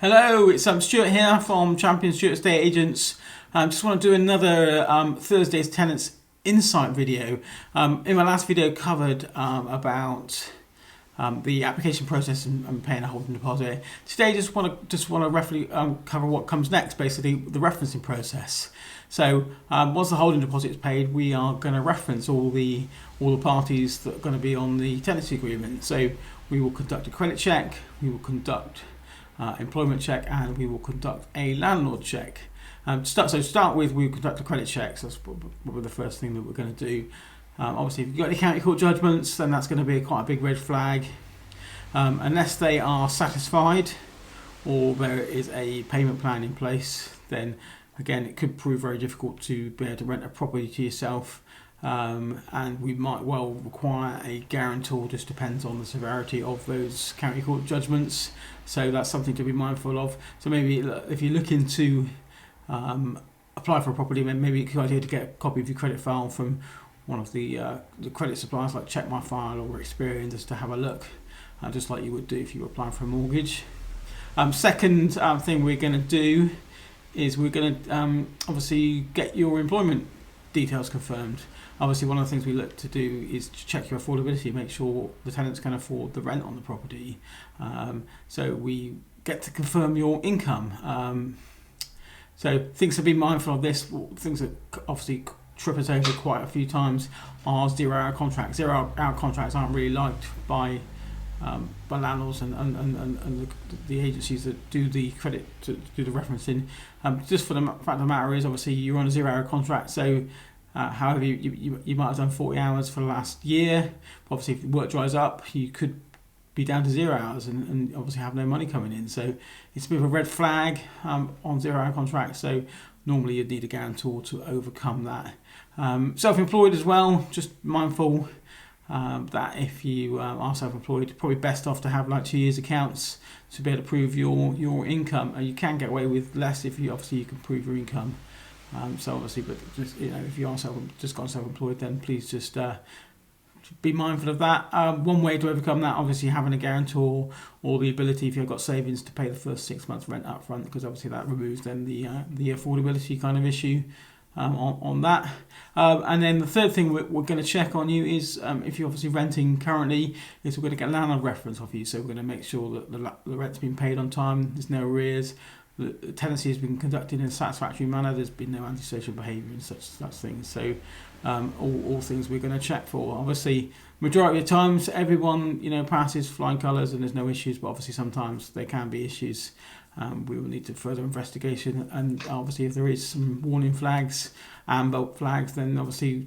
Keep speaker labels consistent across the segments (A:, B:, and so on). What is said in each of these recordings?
A: Hello, it's Stuart here from Champion Stuart Estate Agents. Just want to do another Thursday's Tenants Insight video. In my last video covered about the application process and paying a holding deposit. Today just want to roughly cover what comes next, basically the referencing process. So once the holding deposit is paid, we are going to reference all the parties that are going to be on the tenancy agreement. So we will conduct a credit check, we will conduct employment check, and we will conduct a landlord check. To start with, we will conduct a credit check. So that's probably the first thing that we're going to do. Obviously, if you've got any county court judgments, then that's going to be quite a big red flag. Unless they are satisfied or there is a payment plan in place, then again, it could prove very difficult to be able to rent a property to yourself. And we might well require a guarantor, just depends on the severity of those county court judgments. So that's something to be mindful of. So maybe if you're looking to apply for a property, then maybe it's a good idea to get a copy of your credit file from one of the credit suppliers like Check My File or Experian, just to have a look, just like you would do if you were applying for a mortgage. Second thing we're going to do is we're going to obviously get your employment details confirmed. Obviously, one of the things we look to do is to check your affordability, make sure the tenants can afford the rent on the property. So we get to confirm your income. So things to be mindful of this, things that obviously trip us over quite a few times are 0 hour contracts. 0 hour contracts aren't really liked by landlords and the agencies that do the credit, to do the referencing. Just for the fact of the matter is, obviously you're on a 0 hour contract, so however you might have done 40 hours for the last year. Obviously, if work dries up, you could be down to 0 hours and obviously have no money coming in. So it's a bit of a red flag on 0 hour contracts. So normally you'd need a guarantor to overcome that. Self-employed as well, just mindful that if you are self-employed, probably best off to have like 2 years accounts to be able to prove your income. You can get away with less if you can prove your income. So obviously, but just, if you are just got self-employed, then please just be mindful of that. One way to overcome that, obviously, having a guarantor or the ability, if you've got savings, to pay the first 6 months rent up front, because obviously that removes then the affordability kind of issue on that. And then the third thing we're going to check on you is if you're obviously renting currently, is we're going to get a landlord reference off you. So we're going to make sure that the rent's been paid on time, there's no arrears, the tenancy has been conducted in a satisfactory manner, there's been no antisocial behaviour and such things. So all things we're going to check for. Obviously, majority of the times everyone passes flying colours and there's no issues, but obviously sometimes there can be issues. We will need to further investigation, and obviously if there is some warning flags, amber flags, then obviously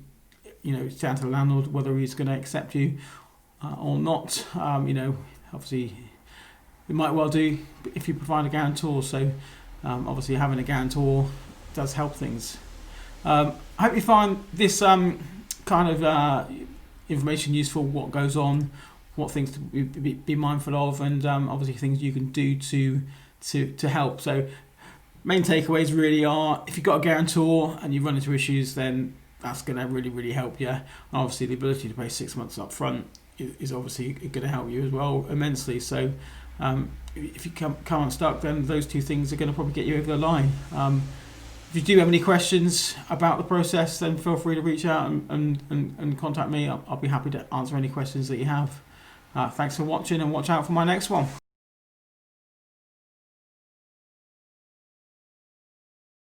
A: it's down to the landlord whether he's going to accept you or not. Obviously it might well do if you provide a guarantor. So obviously having a guarantor does help things. I hope you find this kind of information useful, what goes on, what things to be mindful of, and obviously things you can do to help. So main takeaways really are, if you've got a guarantor and you run into issues, then that's going to really help you. And obviously the ability to pay 6 months up front is obviously going to help you as well immensely. So if you come unstuck, then those two things are going to probably get you over the line. If you do have any questions about the process, then feel free to reach out and contact me. I'll be happy to answer any questions that you have. Thanks for watching, and watch out for my next one.